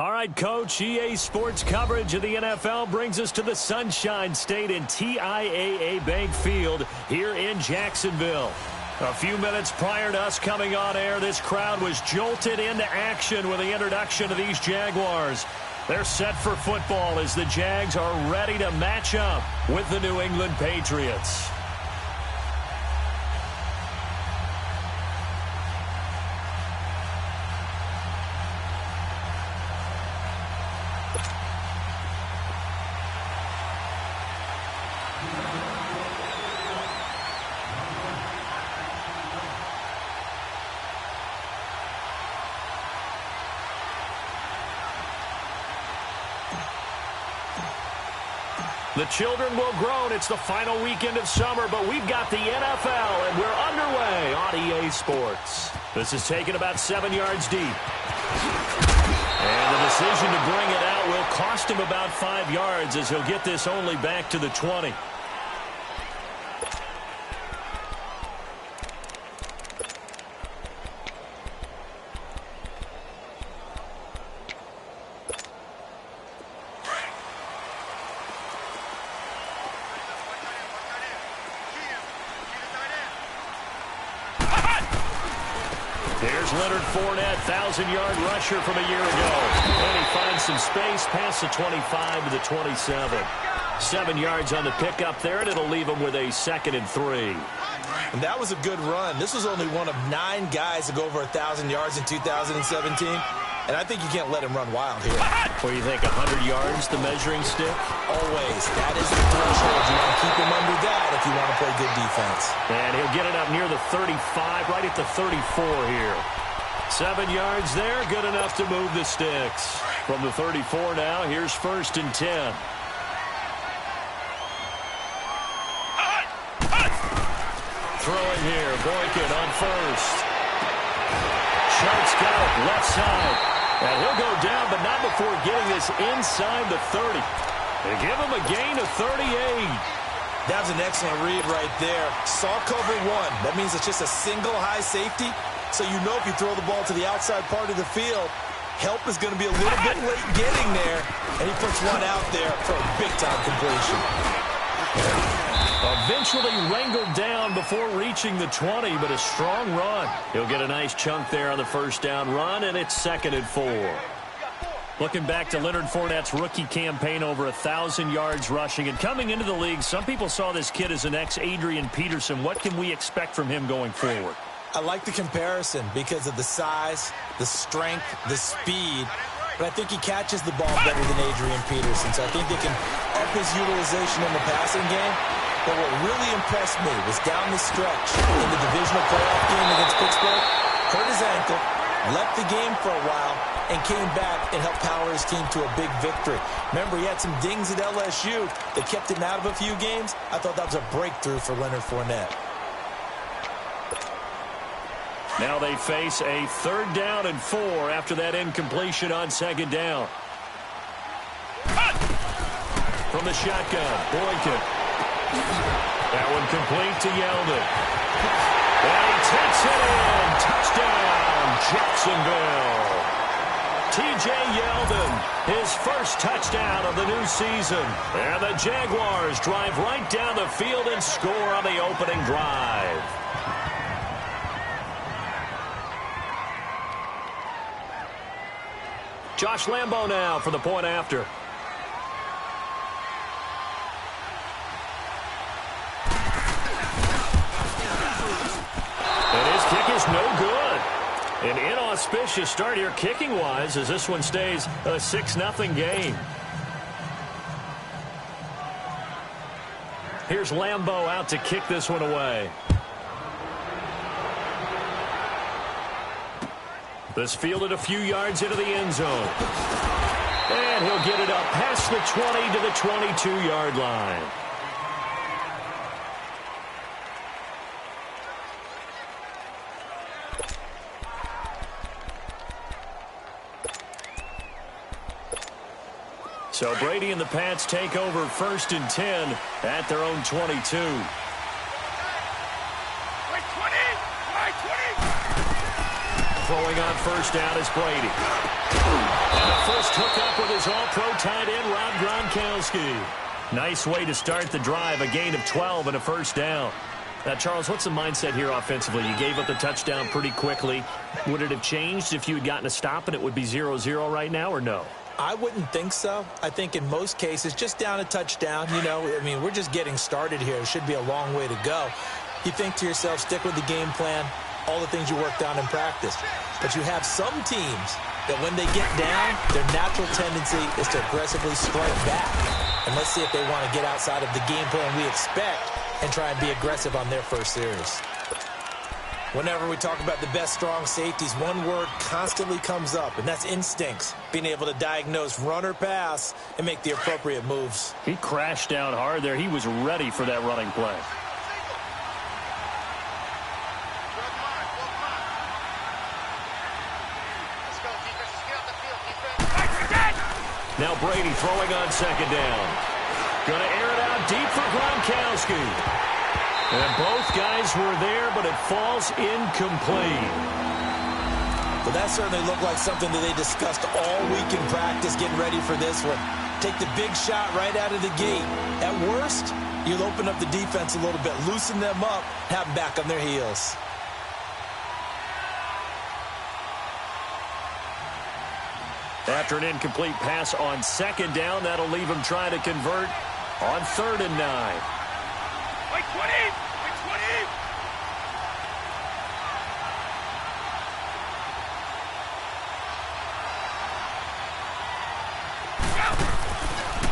All right, Coach, EA Sports coverage of the NFL brings us to the Sunshine State in TIAA Bank Field here in Jacksonville. A few minutes prior to us coming on air, this crowd was jolted into action with the introduction of these Jaguars. They're set for football as the Jags are ready to match up with the New England Patriots. The children will groan. It's the final weekend of summer, but we've got the NFL, and we're underway on EA Sports. This is taken about 7 yards deep. And the decision to bring it out will cost him about 5 yards as he'll get this only back to the 20. Here's Leonard Fournette, 1,000-yard rusher from a year ago. And he finds some space past the 25 to the 27. 7 yards on the pickup there, and it'll leave him with a 2nd and 3. And that was a good run. This was only one of 9 guys to go over 1,000 yards in 2017. And I think you can't let him run wild here. What do you think, 100 yards, the measuring stick? Always. That is the threshold. You want to keep him under that if you want to play good defense. And he'll get it up near the 35, right at the 34 here. 7 yards there, good enough to move the sticks. From the 34 now, here's 1st and 10. Throwing here, Boykin on first. Sharp's got it, left side. And he'll go down, but not before getting this inside the 30. They give him a gain of 38. That was an excellent read right there. Saw cover 1. That means it's just a single high safety. So you know if you throw the ball to the outside part of the field, help is going to be a little bit late getting there. And he puts one out there for a big-time completion. Eventually wrangled down before reaching the 20, but a strong run. He'll get a nice chunk there on the first down run, and it's 2nd and 4. Looking back to Leonard Fournette's rookie campaign, over 1,000 yards rushing. And coming into the league, some people saw this kid as an ex-Adrian Peterson. What can we expect from him going forward? I like the comparison because of the size, the strength, the speed. But I think he catches the ball better than Adrian Peterson. So I think they can up his utilization in the passing game. But what really impressed me was down the stretch in the divisional playoff game against Pittsburgh, hurt his ankle, left the game for a while, and came back and helped power his team to a big victory. Remember, he had some dings at LSU that kept him out of a few games. I thought that was a breakthrough for Leonard Fournette. Now they face a 3rd down and 4 after that incompletion on 2nd down. From the shotgun, Boykin. That one complete to Yeldon. And he takes it in. Touchdown, Jacksonville. T.J. Yeldon, his first touchdown of the new season. And the Jaguars drive right down the field and score on the opening drive. Josh Lambo now for the point after. And his kick is no good. An inauspicious start here kicking-wise as this one stays a 6-0 game. Here's Lambo out to kick this one away. This fielded a few yards into the end zone. And he'll get it up past the 20 to the 22-yard line. So Brady and the Pats take over 1st and 10 at their own 22. Throwing on first down is Brady. And the first Just hook up with his all-pro tight end, Rob Gronkowski. Nice way to start the drive, a gain of 12 and a first down. Now, Charles, what's the mindset here offensively? You gave up the touchdown pretty quickly. Would it have changed if you had gotten a stop and it would be 0-0 right now, or no? I wouldn't think so. I think in most cases, just down a touchdown, you know, I mean, we're just getting started here. It should be a long way to go. You think to yourself, stick with the game plan, all the things you worked on in practice. But you have some teams that when they get down, their natural tendency is to aggressively strike back. And let's see if they want to get outside of the game plan we expect and try and be aggressive on their first series. Whenever we talk about the best strong safeties, one word constantly comes up, and that's instincts. Being able to diagnose run or pass and make the appropriate moves. He crashed down hard there. He was ready for that running play. Now Brady throwing on second down. Going to air it out deep for Gronkowski. And both guys were there, but it falls incomplete. But that certainly looked like something that they discussed all week in practice, getting ready for this one. Take the big shot right out of the gate. At worst, you'll open up the defense a little bit, loosen them up, have them back on their heels. After an incomplete pass on second down, that'll leave him trying to convert on 3rd and 9. Wait, 20! Wait, 20!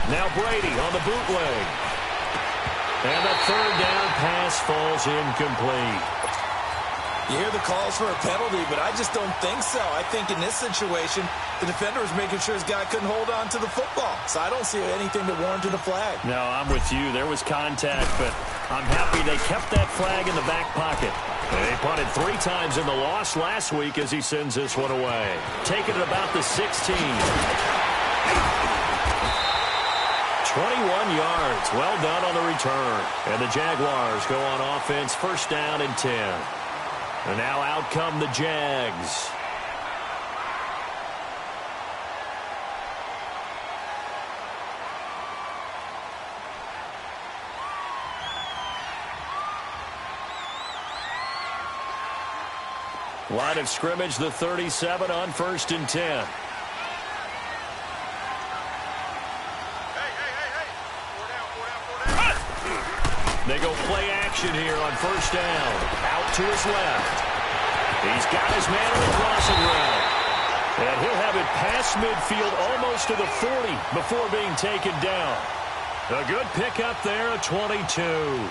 Now Brady on the bootleg. And the 3rd down pass falls incomplete. You hear the calls for a penalty, but I just don't think so. I think in this situation, the defender was making sure his guy couldn't hold on to the football. So I don't see anything that warranted a flag. No, I'm with you. There was contact, but I'm happy they kept that flag in the back pocket. They punted 3 times in the loss last week as he sends this one away. Taking it about the 16. 21 yards. Well done on the return. And the Jaguars go on offense, first down and 10. And now out come the Jags. Line of scrimmage, the 37 on 1st and 10. They go play action here on 1st down. Out to his left. He's got his man on the crossing route. And he'll have it past midfield almost to the 40 before being taken down. A good pickup there, a 22.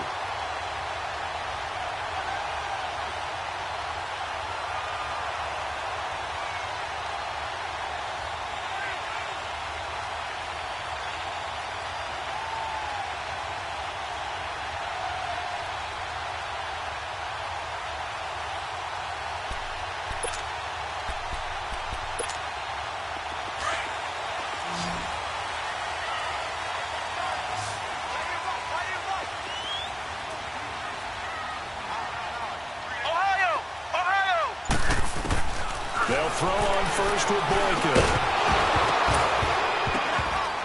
They'll throw on first with Boykin.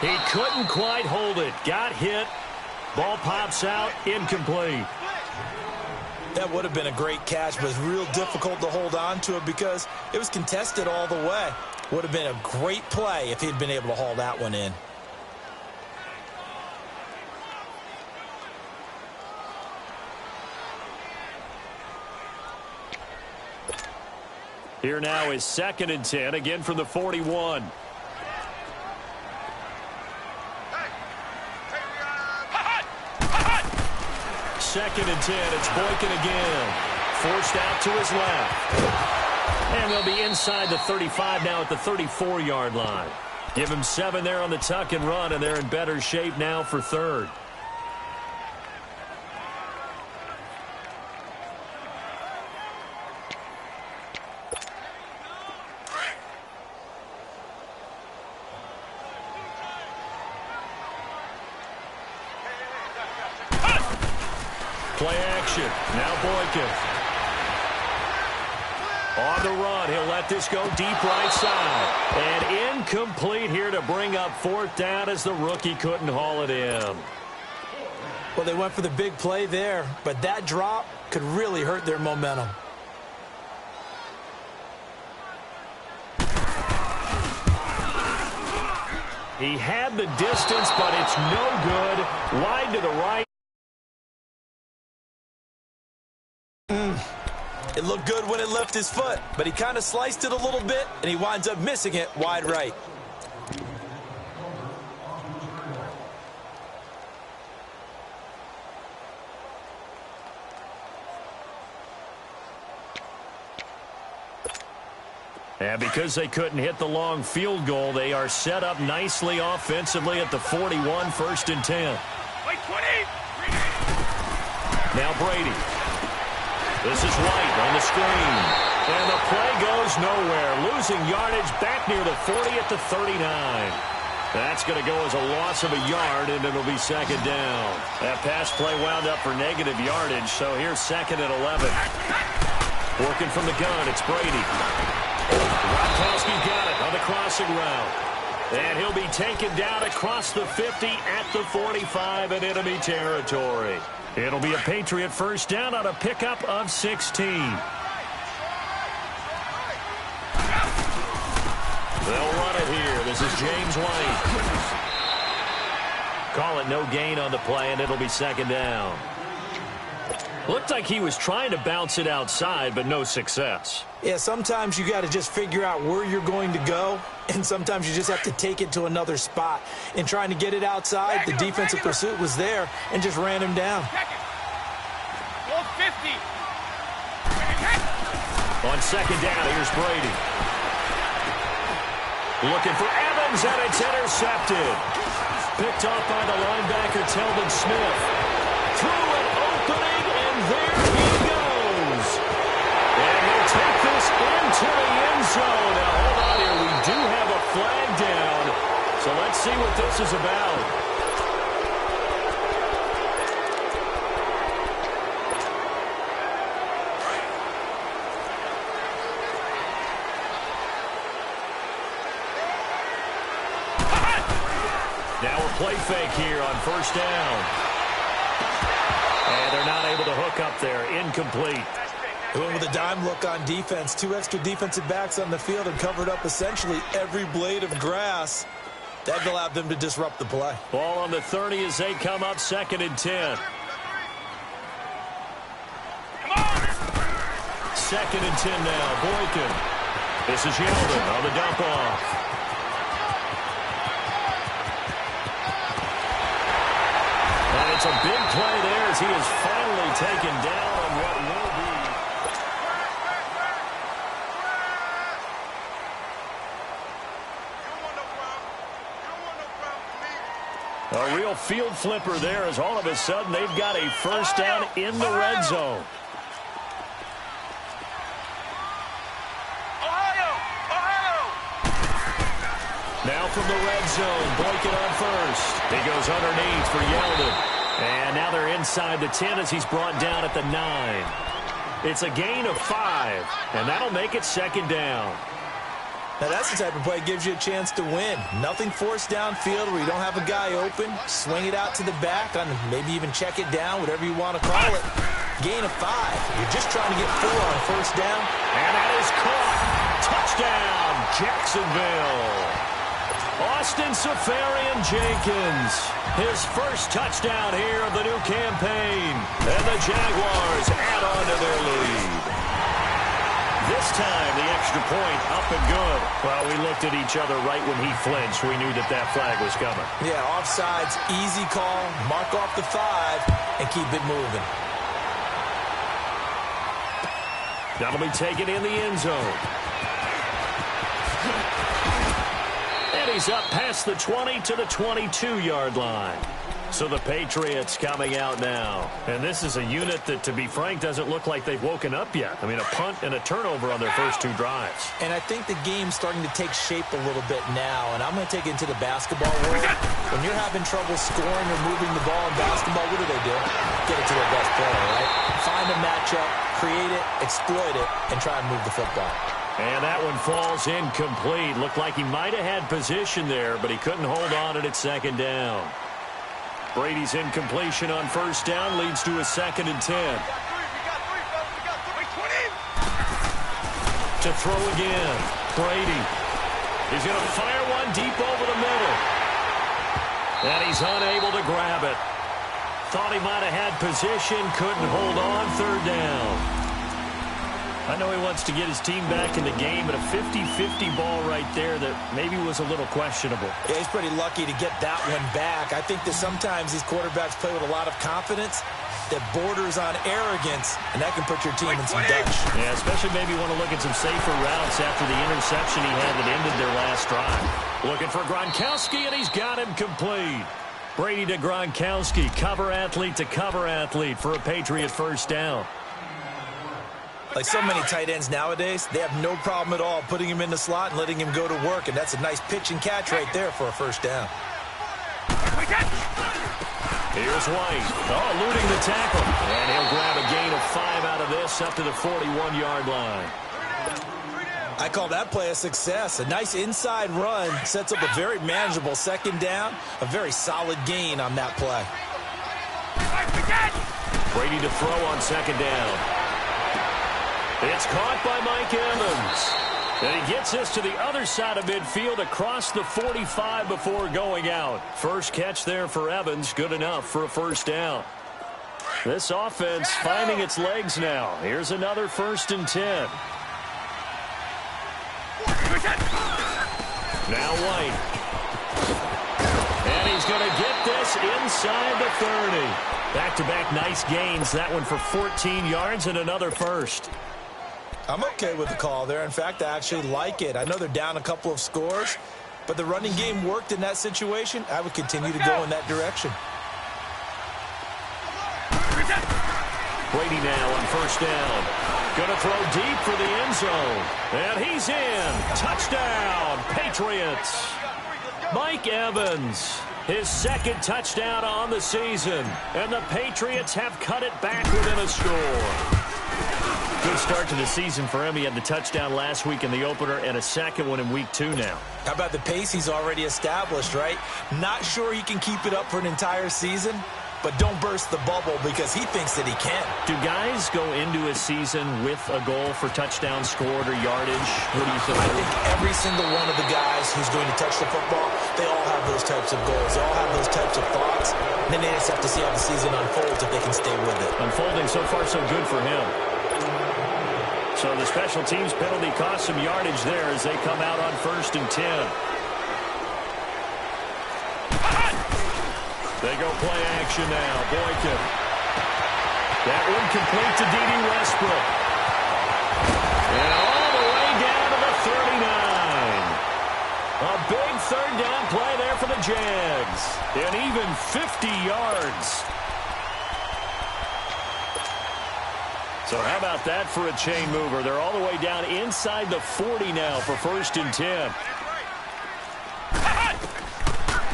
He couldn't quite hold it. Got hit. Ball pops out. Incomplete. That would have been a great catch, but it's real difficult to hold on to it because it was contested all the way. Would have been a great play if he'd been able to haul that one in. Here now is 2nd and 10, again from the 41. Second and 10, it's Boykin again. Forced out to his left. And they'll be inside the 35 now at the 34-yard line. Give him 7 there on the tuck and run, and they're in better shape now for 3rd. Play action. Now Boykin. On the run, he'll let this go deep right side. And incomplete here to bring up fourth down as the rookie couldn't haul it in. Well, they went for the big play there, but that drop could really hurt their momentum. He had the distance, but it's no good. Wide to the right. It looked good when it left his foot, but he kind of sliced it a little bit, and he winds up missing it wide right. And because they couldn't hit the long field goal, they are set up nicely offensively at the 41, 1st and 10. Wait, 20. Now Brady. This is White on the screen. And the play goes nowhere. Losing yardage back near the 40 at the 39. That's going to go as a loss of a yard, and it'll be 2nd down. That pass play wound up for negative yardage, so here's 2nd and 11. Working from the gun, it's Brady. Gronkowski got it on the crossing route. And he'll be taken down across the 50 at the 45 in enemy territory. It'll be a Patriot first down on a pickup of 16. They'll run it here. This is James White. Call it no gain on the play, and it'll be 2nd down. Looked like he was trying to bounce it outside, but no success. Yeah, sometimes you got to just figure out where you're going to go, and sometimes you just have to take it to another spot. In trying to get it outside, the defensive pursuit was there and just ran him down. Ball 50. On 2nd down, here's Brady. Looking for Evans, and it's intercepted. Picked off by the linebacker, Telvin Smith. Through an opening, and there he goes. And he'll take this into the end zone. Now, hold on here. We do have a flag down. So let's see what this is about. Now a play fake here on 1st down. And they're not able to hook up there. Incomplete. They went with a dime look on defense. 2 extra defensive backs on the field and covered up essentially every blade of grass. That allowed them to disrupt the play. Ball on the 30 as they come up 2nd and 10. 2nd and 10 now. Boykin. This is Yeldon on the dump off. And it's a big play there as he is finally taken down on what will be a real field flipper there as all of a sudden they've got a first down in the red zone. Now from the red zone, Boykin on first. He goes underneath for Yeldon. And now they're inside the 10 as he's brought down at the 9. It's a gain of 5, and that'll make it 2nd down. Now that's the type of play that gives you a chance to win. Nothing forced downfield where you don't have a guy open. Swing it out to the back, and maybe even check it down, whatever you want to call it. Gain of 5. You're just trying to get 4 on 1st down. And that is caught. Touchdown, Jacksonville. Austin Seferian-Jenkins, his first touchdown here of the new campaign. And the Jaguars add on to their lead. This time, the extra point up and good. Well, we looked at each other right when he flinched. We knew that that flag was coming. Yeah, offsides, easy call. Mark off the 5 and keep it moving. That'll be taken in the end zone. And he's up past the 20 to the 22-yard line. So the Patriots coming out now. And this is a unit that, to be frank, doesn't look like they've woken up yet. I mean, a punt and a turnover on their first 2 drives. And I think the game's starting to take shape a little bit now. And I'm going to take it into the basketball world. When you're having trouble scoring or moving the ball in basketball, what do? Get it to their best player, right? Find a matchup, create it, exploit it, and try and move the football. And that one falls incomplete. Looked like he might have had position there, but he couldn't hold on it at second down. Brady's incompletion on first down leads to a 2nd and 10. To throw again. Brady. He's going to fire one deep over the middle. And he's unable to grab it. Thought he might have had position. Couldn't hold on. 3rd down. I know he wants to get his team back in the game, but a 50-50 ball right there that maybe was a little questionable. Yeah, he's pretty lucky to get that one back. I think that sometimes these quarterbacks play with a lot of confidence that borders on arrogance, and that can put your team in some dutch. Yeah, especially maybe want to look at some safer routes after the interception he had that ended their last drive. Looking for Gronkowski, and he's got him complete. Brady to Gronkowski, cover athlete to cover athlete for a Patriot first down. Like so many tight ends nowadays, they have no problem at all putting him in the slot and letting him go to work, and that's a nice pitch and catch right there for a first down. Here's White. Oh, eluding the tackle. And he'll grab a gain of 5 out of this up to the 41-yard line. I call that play a success. A nice inside run sets up a very manageable second down, a very solid gain on that play. Brady to throw on second down. It's caught by Mike Evans. And he gets this to the other side of midfield across the 45 before going out. First catch there for Evans. Good enough for a first down. This offense finding its legs now. Here's another 1st and 10. Now White. And he's going to get this inside the 30. Back-to-back nice gains. That one for 14 yards and another first. I'm okay with the call there. In fact, I actually like it. I know they're down a couple of scores, but the running game worked in that situation. I would continue to go in that direction. Brady now on first down. Going to throw deep for the end zone. And he's in. Touchdown, Patriots. Mike Evans, his 2nd touchdown on the season. And the Patriots have cut it back within a score. Good start to the season for him. He had the touchdown last week in the opener and a 2nd one in week 2 now. How about the pace he's already established, right? Not sure he can keep it up for an entire season, but don't burst the bubble because he thinks that he can. Do guys go into a season with a goal for touchdown scored or yardage? What do you think? I think every single one of the guys who's going to touch the football, they all have those types of goals. They all have those types of thoughts. And then they just have to see how the season unfolds if they can stay with it. Unfolding so far so good for him. So the special teams penalty cost some yardage there as they come out on 1st and 10. They go play action now. Boykin. That one complete to D.D. Westbrook. And all the way down to the 39. A big 3rd down play there for the Jags. And even 50 yards. So how about that for a chain mover? They're all the way down inside the 40 now for 1st and 10.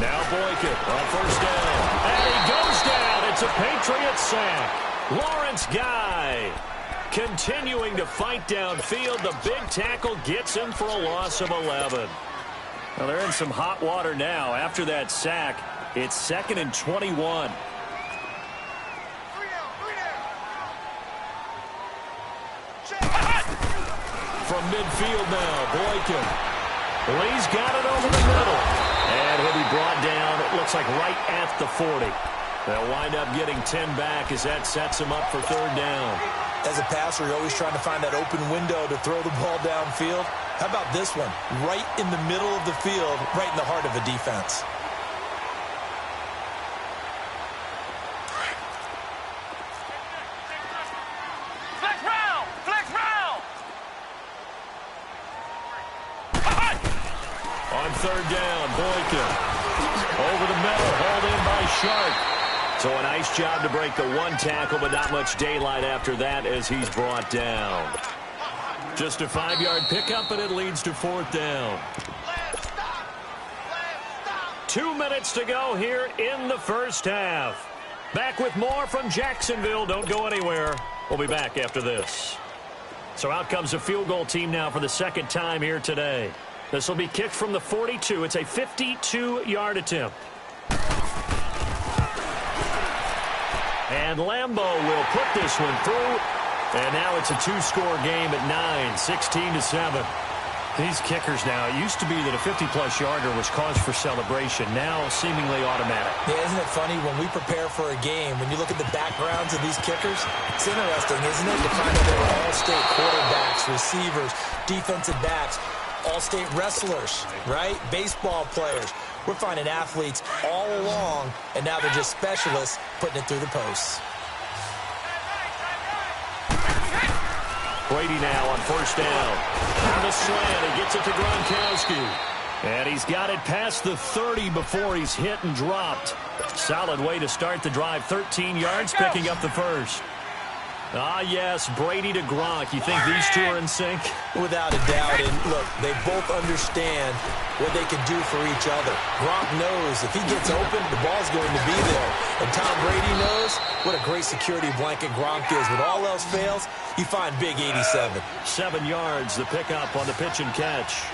Now Boykin on first down. And he goes down. It's a Patriot sack. Lawrence Guy continuing to fight downfield. The big tackle gets him for a loss of 11. Well, they're in some hot water now. After that sack, it's 2nd and 21. From midfield now, Boykin. Lee's got it over the middle. And he'll be brought down, it looks like right at the 40. They'll wind up getting 10 back as that sets him up for 3rd down. As a passer, you're always trying to find that open window to throw the ball downfield. How about this one? Right in the middle of the field, right in the heart of a defense. On 3rd down, Boykin. Over the middle, hauled in by sharp. So a nice job to break the one tackle, but not much daylight after that as he's brought down. Just a 5-yard pickup, and it leads to 4th down. 2 minutes to go here in the first half. Back with more from Jacksonville. Don't go anywhere. We'll be back after this. So out comes a field goal team now for the second time here today. This will be kicked from the 42. It's a 52-yard attempt. And Lambeau will put this one through. And now it's a 2-score game at 9, 16-7. These kickers now, it used to be that a 50-plus yarder was cause for celebration. Now seemingly automatic. Yeah, isn't it funny when we prepare for a game, when you look at the backgrounds of these kickers, it's interesting, isn't it, to find out they were all-state quarterbacks, receivers, defensive backs, all-state wrestlers, right? Baseball players. We're finding athletes all along, and now they're just specialists putting it through the posts. Brady now on 1st down. On the slant, he gets it to Gronkowski. And he's got it past the 30 before he's hit and dropped. Solid way to start the drive. 13 yards, picking up the first. Ah, yes, Brady to Gronk. You think these two are in sync? Without a doubt. And look, they both understand what they can do for each other. Gronk knows if he gets open, the ball's going to be there. And Tom Brady knows what a great security blanket Gronk is. When all else fails, you find big 87. 7 yards, the pickup on the pitch and catch.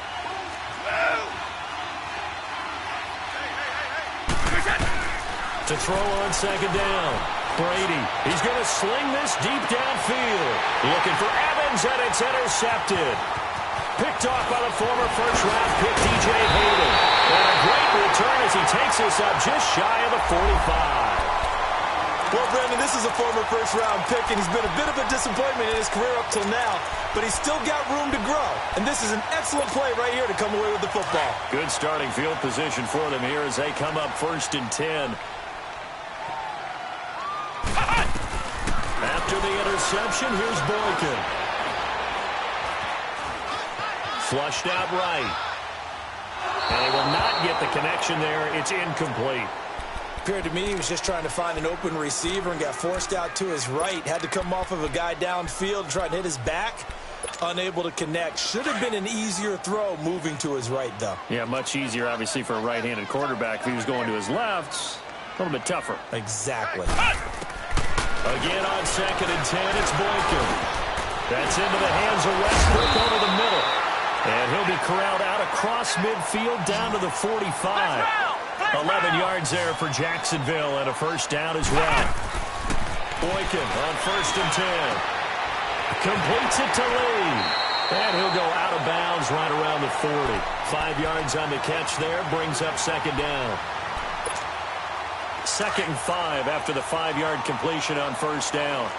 To throw on 2nd down. Brady, he's going to sling this deep downfield. Looking for Evans, and it's intercepted. Picked off by the former first-round pick, DJ Hayden. And a great return as he takes this up just shy of the 45. Well, Brandon, this is a former first-round pick, and he's been a bit of a disappointment in his career up till now, but he's still got room to grow. And this is an excellent play right here to come away with the football. Good starting field position for them here as they come up 1st and 10. After the interception, here's Boykin. Flushed out right. And he will not get the connection there. It's incomplete. Appeared to me he was just trying to find an open receiver and got forced out to his right. Had to come off of a guy downfield and try to hit his back. Unable to connect. Should have been an easier throw moving to his right, though. Yeah, much easier, obviously, for a right-handed quarterback. If he was going to his left, a little bit tougher. Exactly. Again on 2nd and 10, it's Boykin. That's into the hands of Westbrook over the middle. And he'll be corralled out across midfield down to the 45. 11 yards there for Jacksonville and a 1st down as well. Boykin on 1st and 10. Completes it to Lee. And he'll go out of bounds right around the 40. 5 yards on the catch there, brings up 2nd down. 2nd and 5 after the 5-yard completion on 1st down.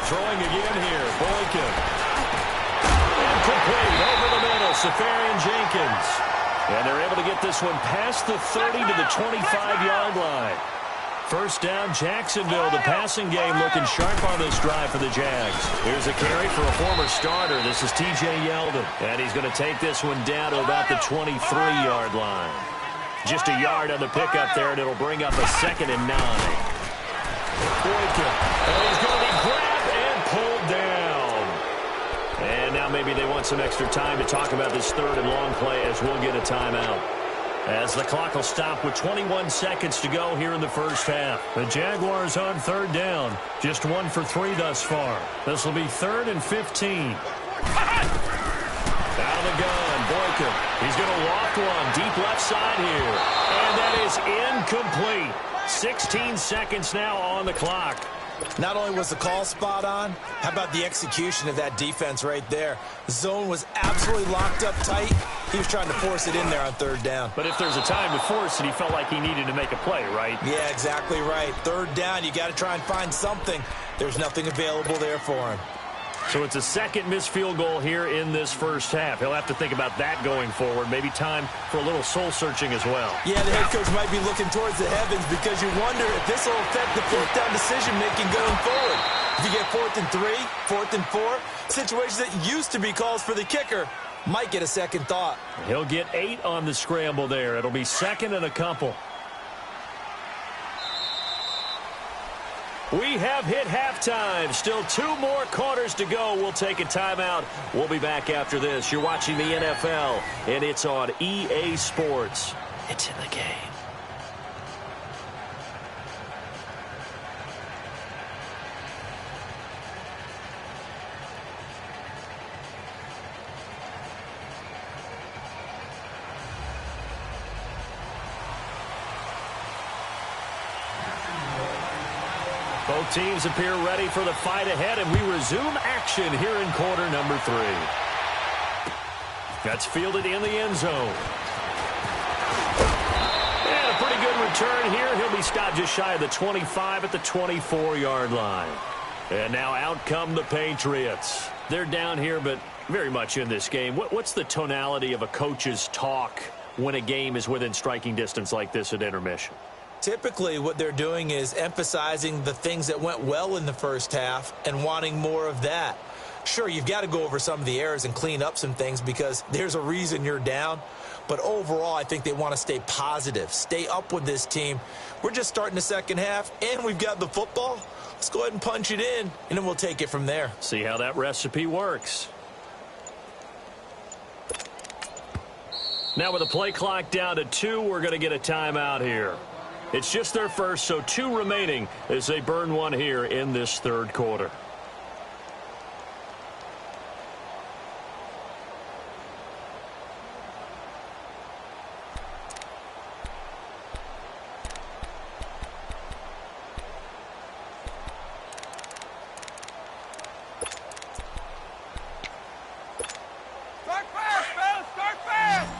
Throwing again here, Boykin. Incomplete over the middle, Safarian Jenkins. And they're able to get this one past the 30 to the 25-yard line. 1st down, Jacksonville. The passing game looking sharp on this drive for the Jags. Here's a carry for a former starter. This is T.J. Yeldon. And he's going to take this one down to about the 23-yard line. Just a yard on the pickup there, and it'll bring up a 2nd and 9. Boykin. And he's going to be grabbed and pulled down. And now maybe they want some extra time to talk about this 3rd and long play as we'll get a timeout. As the clock will stop with 21 seconds to go here in the first half. The Jaguars on 3rd down. Just 1 for 3 thus far. This will be 3rd and 15. Out of the gun, Boykin. He's going to loft one deep left side here. And that is incomplete. 16 seconds now on the clock. Not only was the call spot on, how about the execution of that defense right there? The zone was absolutely locked up tight. He was trying to force it in there on 3rd down. But if there's a time to force it, he felt like he needed to make a play, right? Yeah, exactly right. 3rd down, you got to try and find something. There's nothing available there for him. So it's a 2nd missed field goal here in this first half. He'll have to think about that going forward. Maybe time for a little soul-searching as well. Yeah, the head coach might be looking towards the heavens because you wonder if this will affect the 4th down decision-making going forward. If you get 4th and 3, 4th and 4, situations that used to be calls for the kicker Might get a second thought. He'll get 8 on the scramble there. It'll be second and a couple. We have hit halftime. Still 2 more quarters to go. We'll take a timeout. We'll be back after this. You're watching the NFL, and it's on EA Sports. It's in the game. Both teams appear ready for the fight ahead, and we resume action here in quarter number 3. That's fielded in the end zone. And a pretty good return here. He'll be stopped just shy of the 25 at the 24-yard line. And now out come the Patriots. They're down here, but very much in this game. What's the tonality of a coach's talk when a game is within striking distance like this at intermission? Typically, what they're doing is emphasizing the things that went well in the first half and wanting more of that. Sure, you've got to go over some of the errors and clean up some things because there's a reason you're down. But overall, I think they want to stay positive, stay up with this team. We're just starting the second half, and we've got the football. Let's go ahead and punch it in, and then we'll take it from there. See how that recipe works. Now with the play clock down to 2, we're going to get a timeout here. It's just their first, so 2 remaining as they burn one here in this third quarter. Start fast, Bill! Start fast!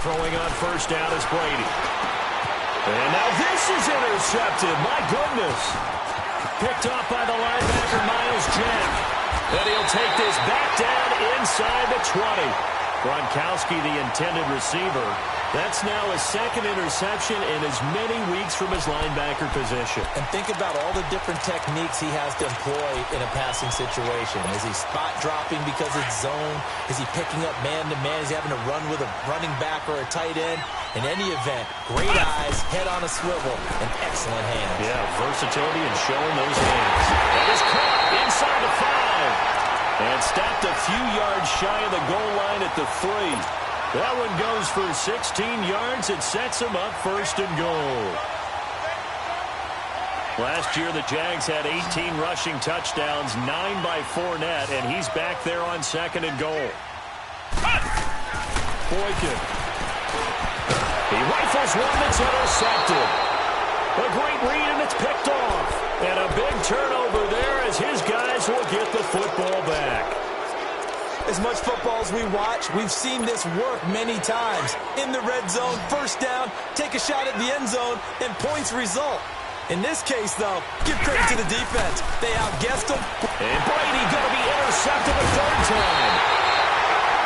Throwing on first down is Brady. And now this is intercepted. My goodness. Picked off by the linebacker, Miles Jack. And he'll take this back down inside the 20. Gronkowski, the intended receiver. That's now his second interception in as many weeks from his linebacker position. And think about all the different techniques he has to employ in a passing situation. Is he spot dropping because it's zone? Is he picking up man-to-man? Is he having to run with a running back or a tight end? In any event, great eyes, head on a swivel, and excellent hands. Yeah, versatility and showing those hands. That is caught inside the 5. And stopped a few yards shy of the goal line at the 3. That one goes for 16 yards. It sets him up first and goal. Last year, the Jags had 18 rushing touchdowns, 9 by Fournette, and he's back there on second and goal. Boykin. He rifles one that's intercepted. A great read, and it's picked off. And a big turnover there as his guys will get the football back. As much football as we watch, we've seen this work many times. In the red zone, first down, take a shot at the end zone, and points result. In this case, though, give credit to the defense. They outguessed them. And Brady going to be intercepted a third time.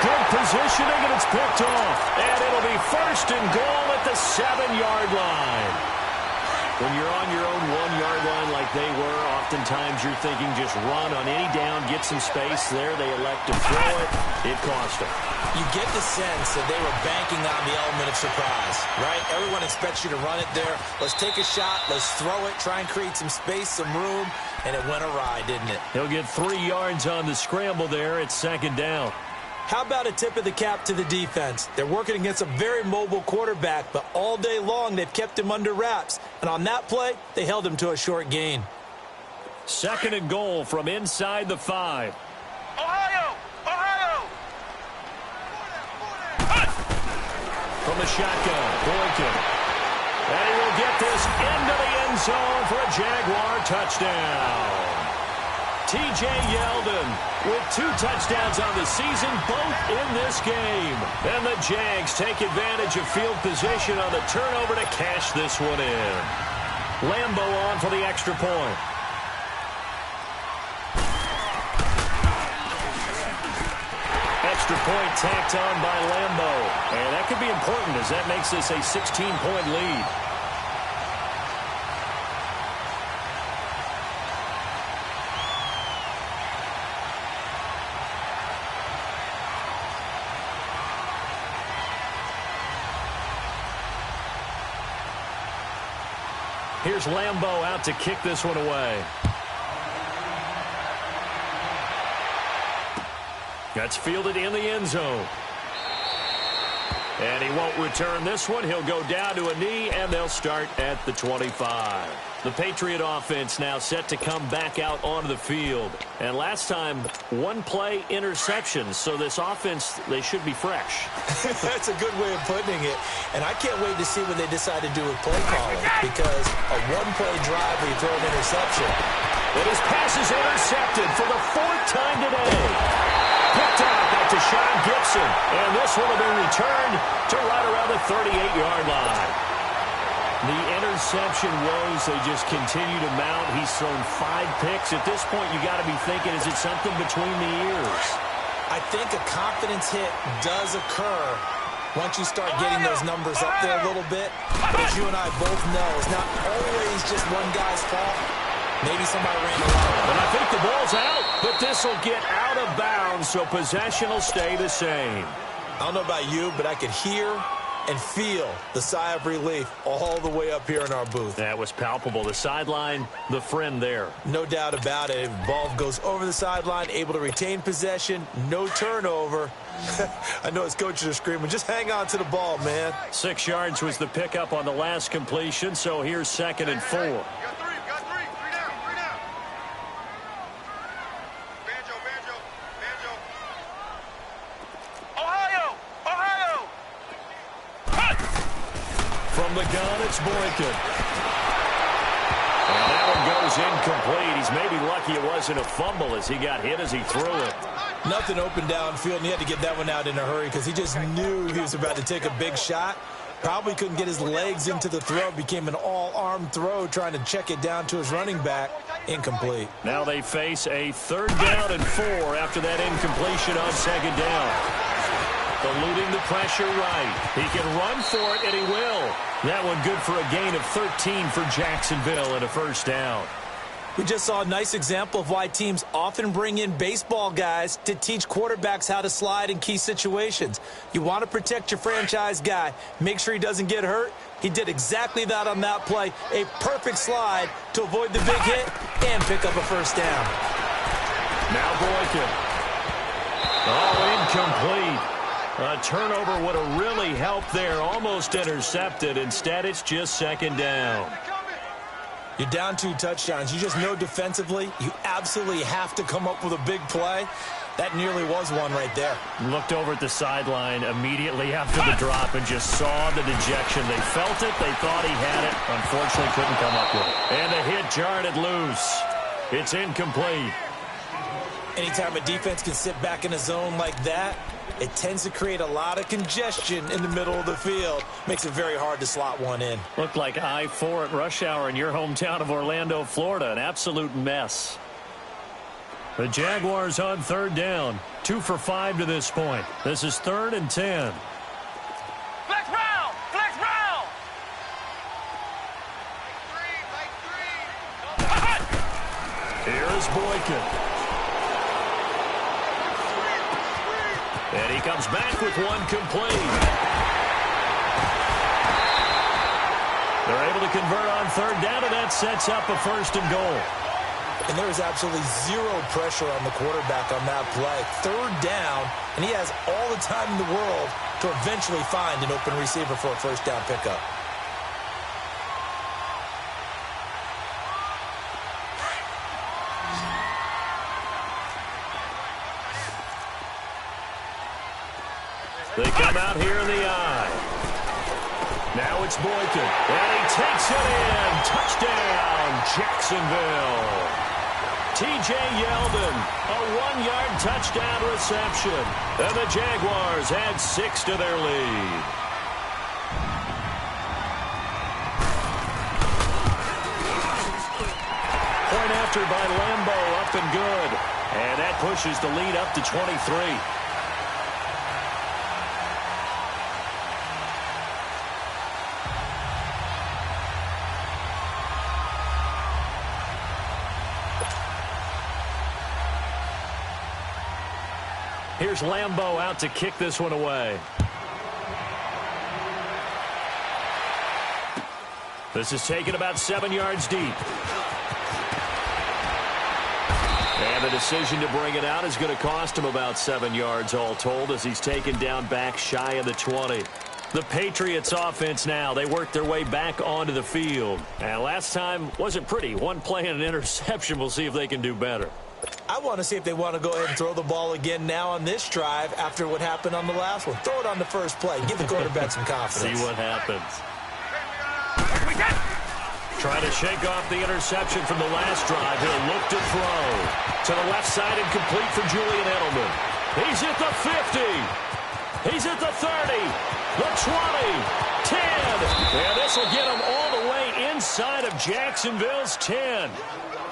Good positioning, and it's picked off. And it'll be first and goal at the 7-yard line. When you're on your own 1-yard line like they were, oftentimes you're thinking just run on any down, get some space there. They elect to throw it. It cost them. You get the sense that they were banking on the element of surprise, right? Everyone expects you to run it there. Let's take a shot. Let's throw it. Try and create some space, some room. And it went awry, didn't it? He'll get 3 yards on the scramble there. It's second down. How about a tip of the cap to the defense? They're working against a very mobile quarterback, but all day long they've kept him under wraps. And on that play, they held him to a short gain. Second and goal from inside the 5. Ohio! Ohio! From the shotgun, Boykin. And he will get this into the end zone for a Jaguar touchdown. T.J. Yeldon with 2 touchdowns on the season, both in this game. And the Jags take advantage of field position on the turnover to cash this one in. Lambo on for the extra point. Extra point tacked on by Lambo. And that could be important as that makes this a 16-point lead. Here's Lambeau out to kick this one away. That's fielded in the end zone. And he won't return this one. He'll go down to a knee, and they'll start at the 25. The Patriot offense now set to come back out onto the field. And last time, one-play interceptions. So this offense, they should be fresh. That's a good way of putting it. And I can't wait to see what they decide to do with play calling. Because a one-play drive where you throw an interception. But his pass is intercepted for the 4th time today. Picked off at Deshaun Gibson. And this one will be returned to right around the 38-yard line. The interception woes, they just continue to mount. He's thrown 5 picks. At this point, you got to be thinking, is it something between the ears? I think a confidence hit does occur once you start getting those numbers up there a little bit. But as you and I both know, it's not always just one guy's fault. Maybe somebody ran around. And I think the ball's out, but this will get out of bounds, so possession will stay the same. I don't know about you, but I could hear and feel the sigh of relief all the way up here in our booth. That was palpable. The sideline, the friend there. No doubt about it. Ball goes over the sideline, able to retain possession, no turnover. I know his coaches are screaming, just hang on to the ball, man. 6 yards was the pickup on the last completion, so here's 2nd and 4. Got three down. Banjo. Ohio! From the gun, it's Boykin. And that one goes incomplete. He's maybe lucky it wasn't a fumble as he got hit as he threw it. Nothing open downfield, and he had to get that one out in a hurry because he just knew he was about to take a big shot. Probably couldn't get his legs into the throw. Became an all-arm throw trying to check it down to his running back. Incomplete. Now they face a 3rd down and 4 after that incompletion on 2nd down. Eluding the pressure right. He can run for it, and he will. That one good for a gain of 13 for Jacksonville and a 1st down. We just saw a nice example of why teams often bring in baseball guys to teach quarterbacks how to slide in key situations. You want to protect your franchise guy. Make sure he doesn't get hurt. He did exactly that on that play. A perfect slide to avoid the big hit and pick up a 1st down. Now Boykin. Oh, incomplete. A turnover would have really helped there. Almost intercepted. Instead, it's just 2nd down. You're down 2 touchdowns. You just know defensively you absolutely have to come up with a big play. That nearly was one right there. Looked over at the sideline immediately after the drop and just saw the dejection. They felt it. They thought he had it. Unfortunately, couldn't come up with it. And the hit jarred it loose. It's incomplete. Anytime a defense can sit back in a zone like that, it tends to create a lot of congestion in the middle of the field. Makes it very hard to slot one in. Looked like I-4 at rush hour in your hometown of Orlando, Florida. An absolute mess. The Jaguars on 3rd down. 2 for 5 to this point. This is 3rd and 10. Flex round! Here is Boykin. And he comes back with one complete. They're able to convert on 3rd down, and that sets up a 1st and goal. And there is absolutely zero pressure on the quarterback on that play. 3rd down, and he has all the time in the world to eventually find an open receiver for a 1st down pickup. They come out here in the eye. Now it's Boykin, and he takes it in. Touchdown, Jacksonville. T.J. Yeldon, a 1-yard touchdown reception. And the Jaguars add 6 to their lead. Point after by Lambeau, up and good. And that pushes the lead up to 23. Here's Lambeau out to kick this one away. This is taken about 7 yards deep. And the decision to bring it out is going to cost him about 7 yards all told as he's taken down back shy of the 20. The Patriots offense now, they work their way back onto the field. And last time wasn't pretty. One play and an interception. We'll see if they can do better. I want to see if they want to go ahead and throw the ball again now on this drive after what happened on the last one. Throw it on the first play. Give the quarterback some confidence. See what happens. Trying to shake off the interception from the last drive. He'll look to throw. To the left side and complete for Julian Edelman. He's at the 50. He's at the 30. The 20. 10. And this will get him all the way inside of Jacksonville's 10.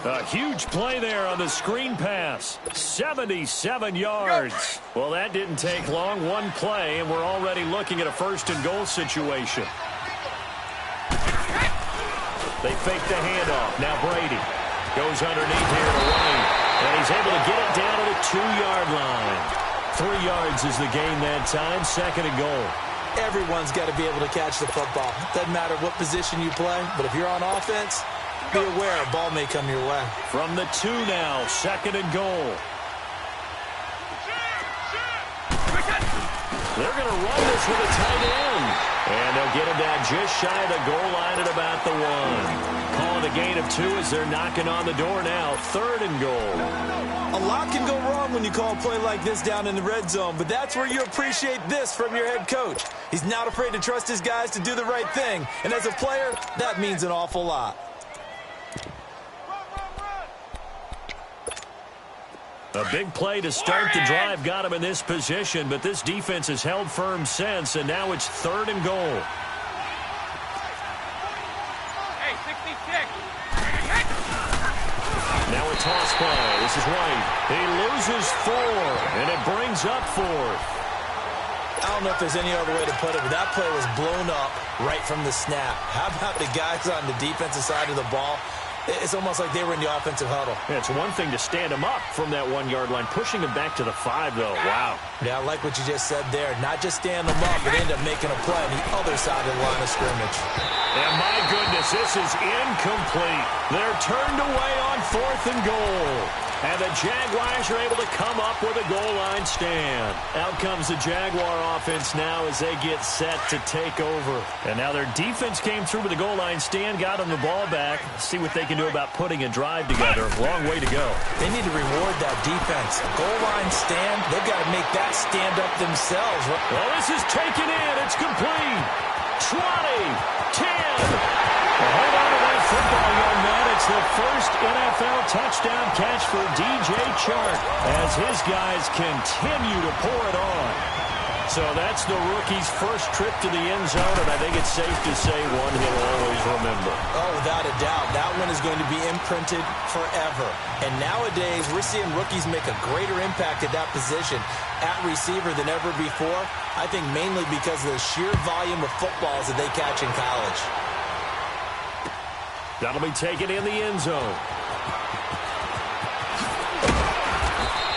A huge play there on the screen pass. 77 yards. Well, that didn't take long. One play, and we're already looking at a first-and-goal situation. They fake the handoff. Now Brady goes underneath here to Wayne. And he's able to get it down to the 2-yard line. 3 yards is the gain that time. Second and goal. Everyone's got to be able to catch the football. Doesn't matter what position you play, but if you're on offense, be aware a ball may come your way. From the 2 now, second and goal. They're going to run this with a tight end. And they'll get him down just shy of the goal line at about the 1. Calling a gain of 2 as they're knocking on the door now. Third and goal. A lot can go wrong when you call a play like this down in the red zone, but that's where you appreciate this from your head coach. He's not afraid to trust his guys to do the right thing. And as a player, that means an awful lot. A big play to start the drive got him in this position, but this defense has held firm since, and now it's third and goal. Hey, 66. Now a toss play. This is White. He loses 4, and it brings up 4th. I don't know if there's any other way to put it, but that play was blown up right from the snap. How about the guys on the defensive side of the ball? It's almost like they were in the offensive huddle. Yeah, it's one thing to stand him up from that 1-yard line. Pushing him back to the 5, though. Wow. Yeah, I like what you just said there. Not just stand them up, but end up making a play on the other side of the line of scrimmage. And my goodness, this is incomplete. They're turned away on 4th and goal. And the Jaguars are able to come up with a goal line stand. Out comes the Jaguar offense now as they get set to take over. And now their defense came through with a goal line stand, got them the ball back. See what they can do about putting a drive together. Long way to go. They need to reward that defense. Goal line stand, they've got to make that stand up themselves. Well, this is taken in. It's complete. 20, 10. Hold on to that football, young man. It's the first NFL touchdown catch for DJ Chark as his guys continue to pour it on. So that's the rookie's first trip to the end zone, and I think it's safe to say one he'll always remember. Oh, without a doubt. That one is going to be imprinted forever. And nowadays, we're seeing rookies make a greater impact at that position at receiver than ever before. I think mainly because of the sheer volume of footballs that they catch in college. That'll be taken in the end zone.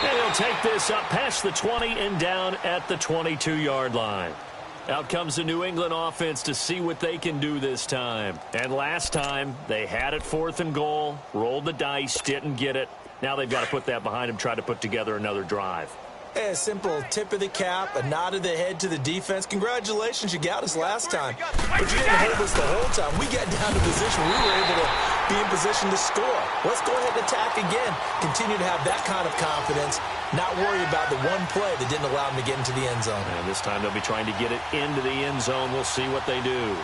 And he'll take this up past the 20 and down at the 22-yard line. Out comes the New England offense to see what they can do this time. And last time, they had it 4th and goal, rolled the dice, didn't get it. Now they've got to put that behind them, try to put together another drive. Hey, a simple tip of the cap, a nod of the head to the defense. Congratulations, you got us last time. But you didn't hold us the whole time. We got down to position. We were able to be in position to score. Let's go ahead and attack again. Continue to have that kind of confidence. Not worry about the one play that didn't allow them to get into the end zone. And this time they'll be trying to get it into the end zone. We'll see what they do.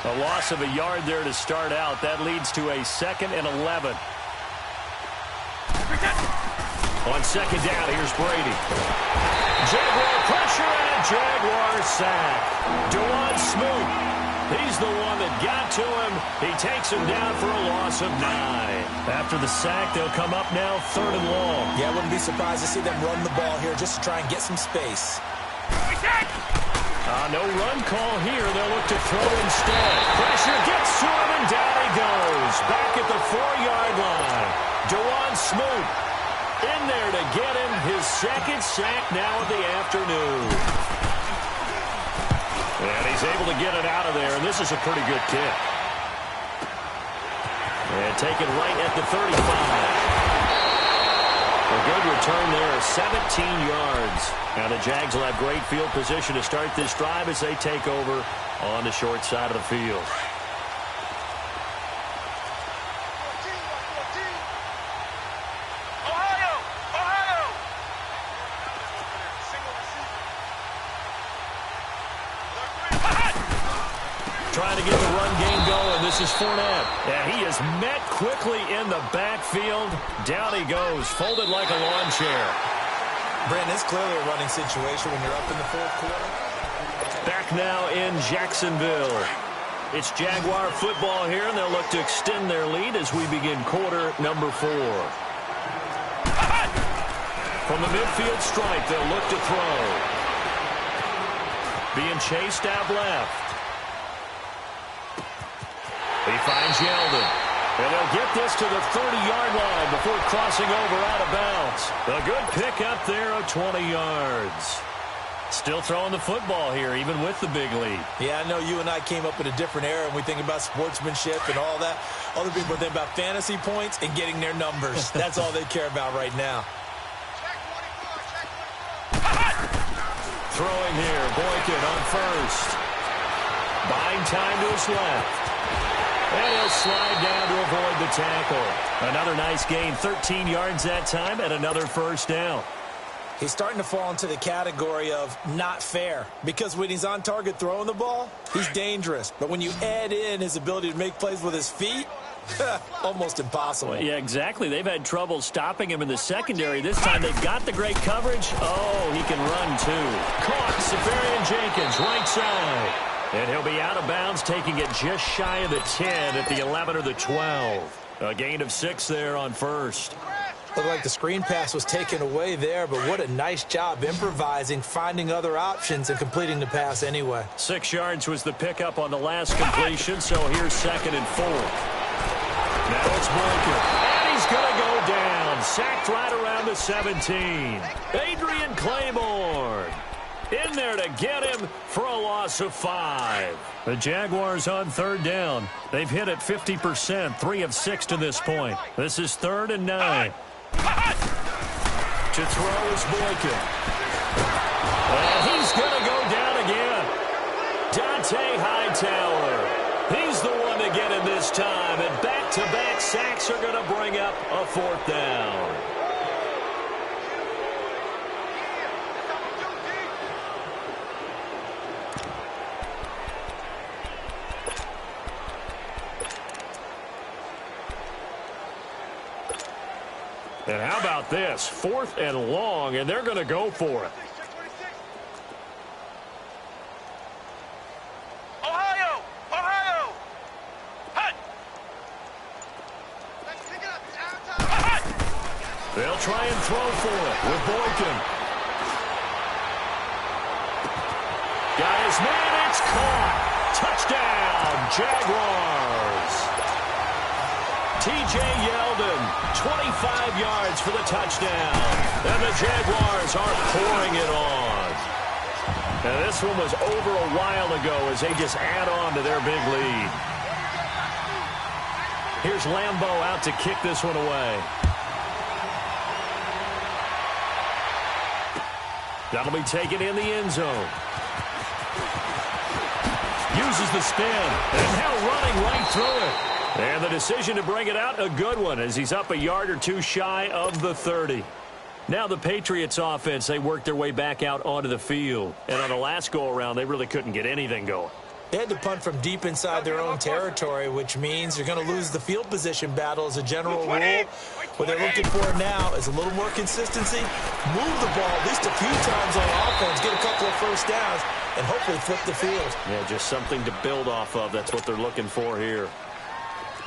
A loss of a yard there to start out. That leads to a 2nd and 11. On second down, here's Brady. Jaguar pressure and a Jaguar sack. Dewan Smoot. He's the one that got to him. He takes him down for a loss of 9. After the sack, they'll come up now 3rd and long. Yeah, I wouldn't be surprised to see them run the ball here just to try and get some space. No run call here. They'll look to throw instead. Pressure gets to him, and down he goes. Back at the 4-yard line. Dewan Smoot In there to get him his second sack now of the afternoon. And he's able to get it out of there, and this is a pretty good kick. And taken right at the 35. A good return there, 17 yards. Now the Jags will have great field position to start this drive as they take over on the short side of the field. Trying to get the run game going. This is Fournette. And he is met quickly in the backfield. Down he goes, folded like a lawn chair. Brandon, it's clearly a running situation when you're up in the fourth quarter. Back now in Jacksonville. It's Jaguar football here, and they'll look to extend their lead as we begin quarter number 4. From the midfield stripe, they'll look to throw. Being chased out left. He finds Yeldon. And they'll get this to the 30-yard line before crossing over out of bounds. A good pick up there of 20 yards. Still throwing the football here, even with the big lead. Yeah, I know you and I came up in a different era, and we think about sportsmanship and all that. Other people think about fantasy points and getting their numbers. That's all they care about right now. Throwing here, Boykin on first. Buying time to his left. And he'll slide down to avoid the tackle. Another nice gain, 13 yards that time, and another first down. He's starting to fall into the category of not fair, because when he's on target throwing the ball, he's dangerous. But when you add in his ability to make plays with his feet, almost impossible. Well, yeah, exactly. They've had trouble stopping him in the secondary. This time they've got the great coverage. Oh, he can run too. Caught, Safarian Jenkins, right side. And he'll be out of bounds, taking it just shy of the 10 at the 11 or the 12. A gain of 6 there on first. Looked like the screen pass was taken away there, but what a nice job improvising, finding other options, and completing the pass anyway. 6 yards was the pickup on the last completion, so here's 2nd and 4. Now it's Boykin. And he's going to go down. Sacked right around the 17. Adrian Claiborne. In there to get him for a loss of 5. The Jaguars on 3rd down. They've hit it 50%, 3 of 6 to this point. This is 3rd and 9. To throw is Boykin. And he's going to go down again. Dante Hightower. He's the one to get him this time. And back-to-back sacks are going to bring up a 4th down. And how about this? 4th and long, and they're going to go for it. Ohio! Ohio! Hut! They'll try and throw for it with Boykin. Got his man, it's caught. Touchdown, Jaguars. T.J. Yeldon, 25 yards for the touchdown. And the Jaguars are pouring it on. And this one was over a while ago as they just add on to their big lead. Here's Lambeau out to kick this one away. That'll be taken in the end zone. Uses the spin, and now running right through it. And the decision to bring it out, a good one, as he's up a yard or two shy of the 30. Now the Patriots offense, they worked their way back out onto the field. And on the last go-around, they really couldn't get anything going. They had to punt from deep inside their own territory, which means you're going to lose the field position battle as a general rule. What they're looking for now is a little more consistency, move the ball at least a few times on offense, get a couple of first downs, and hopefully flip the field. Yeah, just something to build off of. That's what they're looking for here.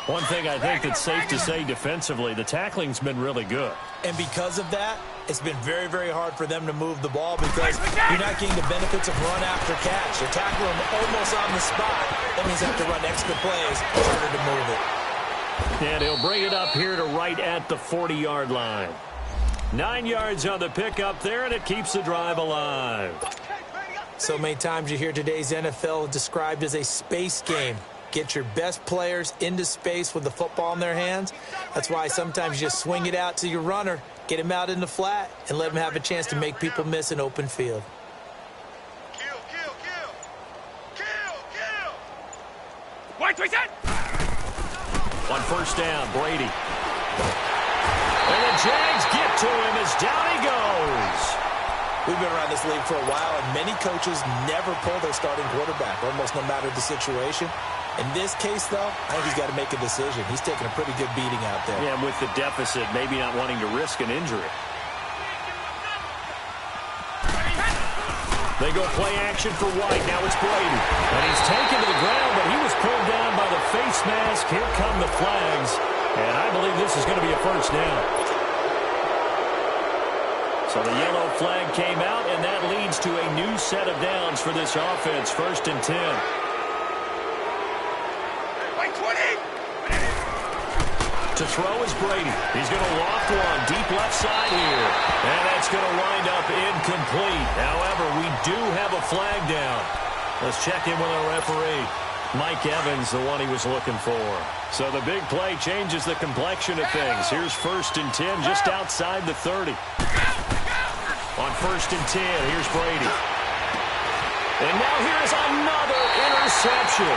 One thing I think that's safe to say defensively, the tackling's been really good. And because of that, it's been very, very hard for them to move the ball because you're not getting the benefits of run after catch. You're tackling them almost on the spot. That means you have to run extra plays in order to move it. And he'll bring it up here to right at the 40-yard line. 9 yards on the pickup there, and it keeps the drive alive. So many times you hear today's NFL described as a space game. Get your best players into space with the football in their hands. That's why sometimes you just swing it out to your runner, get him out in the flat, and let him have a chance to make people miss an open field. On first down, Brady. And the Jags get to him as down he goes. We've been around this league for a while, and many coaches never pull their starting quarterback, almost no matter the situation. In this case, though, I think he's got to make a decision. He's taking a pretty good beating out there. Yeah, and with the deficit, maybe not wanting to risk an injury. They go play action for White. Now it's Brady. And he's taken to the ground, but he was pulled down by the face mask. Here come the flags. And I believe this is going to be a first down. So the yellow flag came out, and that leads to a new set of downs for this offense. 1st and 10. To throw is Brady. He's going to loft one deep left side here. And that's going to wind up incomplete. However, we do have a flag down. Let's check in with our referee. Mike Evans, the one he was looking for. So the big play changes the complexion of things. Here's 1st and 10 just outside the 30. On 1st and 10, here's Brady. And now here's another interception.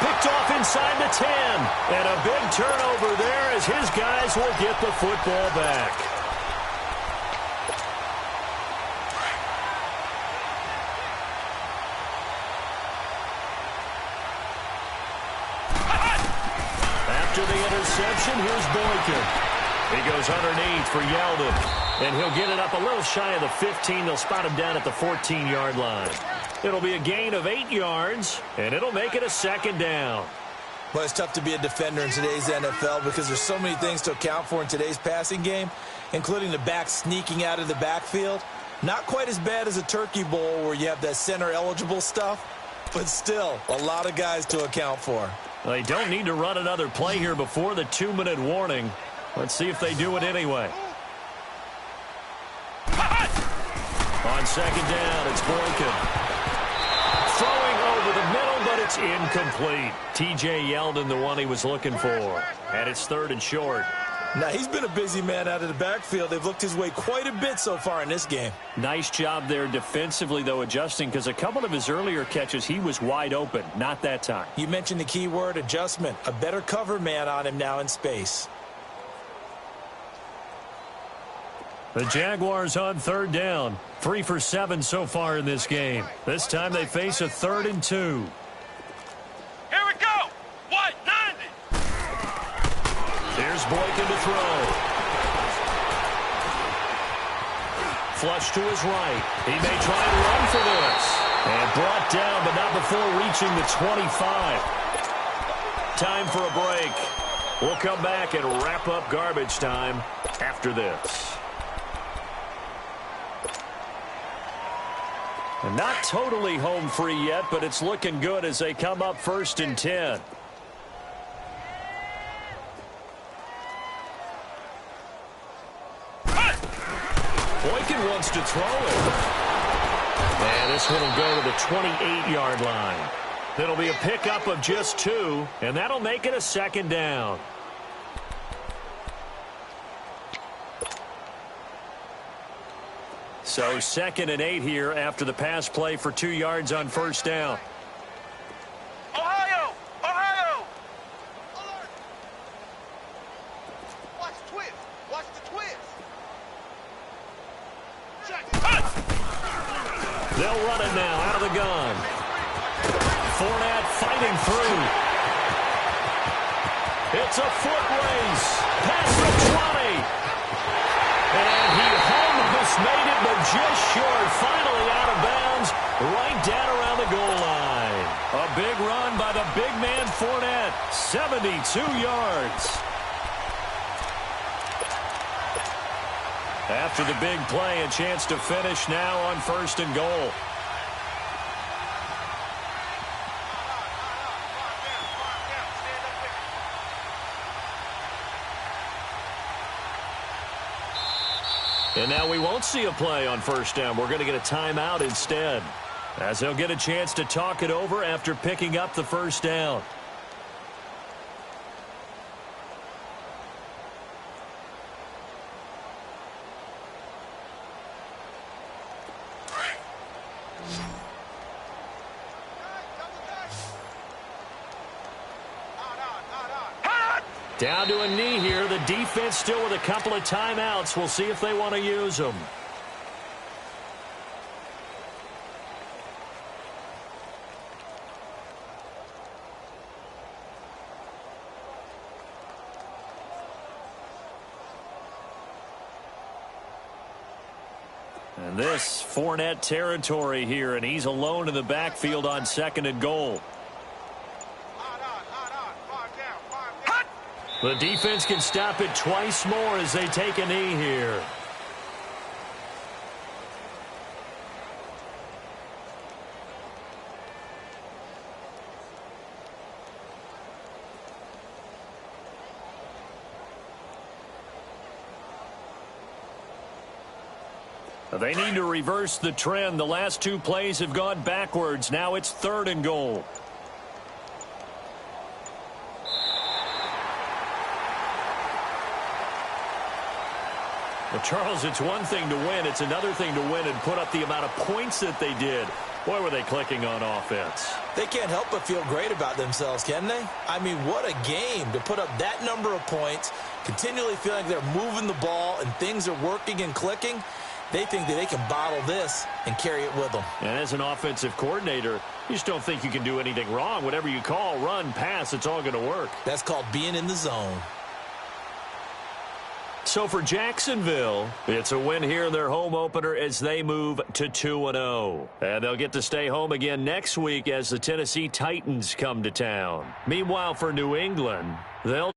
Picked off inside the 10. And a big turnover there as his guys will get the football back. After the interception, here's Boykin. He goes underneath for Yeldon. And he'll get it up a little shy of the 15. They'll spot him down at the 14-yard line. It'll be a gain of 8 yards, and it'll make it a 2nd down. Well, it's tough to be a defender in today's NFL because there's so many things to account for in today's passing game, including the back sneaking out of the backfield. Not quite as bad as a turkey bowl where you have that center-eligible stuff, but still a lot of guys to account for. They don't need to run another play here before the 2-minute warning. Let's see if they do it anyway. On 2nd down, it's Boykin. Throwing over the middle, but it's incomplete. T.J. Yeldon, the one he was looking for. And it's 3rd and short. Now, he's been a busy man out of the backfield. They've looked his way quite a bit so far in this game. Nice job there defensively, though, adjusting, because a couple of his earlier catches, he was wide open. Not that time. You mentioned the key word, adjustment. A better cover man on him now in space. The Jaguars on 3rd down. 3 for 7 so far in this game. This time they face a 3rd and 2. Here we go. What? 90. Here's Boykin to throw. Flush to his right. He may try and run for this. And brought down, but not before reaching the 25. Time for a break. We'll come back and wrap up garbage time after this. And not totally home free yet, but it's looking good as they come up 1st and 10. Boykin wants to throw it. And this one will go to the 28-yard line. It'll be a pickup of just 2, and that'll make it a 2nd down. So 2nd and 8 here after the pass play for 2 yards on 1st down. Ohio! Ohio! Alert! Watch the twist. Watch the twist. They'll run it now out of the gun. Fournette fighting through. It's a foot race. Past the 20. And he almost made it, but just short. Finally out of bounds, right down around the goal line. A big run by the big man Fournette. 72 yards. After the big play, a chance to finish now on 1st and goal. And now we won't see a play on first down. We're going to get a timeout instead, as they'll get a chance to talk it over after picking up the first down. Down to a knee here. The defense still with a couple of timeouts. We'll see if they want to use them. And this Fournette territory here, and he's alone in the backfield on 2nd and goal. The defense can stop it twice more as they take a knee here. They need to reverse the trend. The last 2 plays have gone backwards. Now it's 3rd and goal. Well, Charles, it's one thing to win. It's another thing to win and put up the amount of points that they did. Boy, were they clicking on offense. They can't help but feel great about themselves, can they? I mean, what a game to put up that number of points, continually feeling like they're moving the ball and things are working and clicking. They think that they can bottle this and carry it with them. And as an offensive coordinator, you just don't think you can do anything wrong. Whatever you call, run, pass, it's all going to work. That's called being in the zone. So for Jacksonville, it's a win here in their home opener as they move to 2-0. And they'll get to stay home again next week as the Tennessee Titans come to town. Meanwhile, for New England, they'll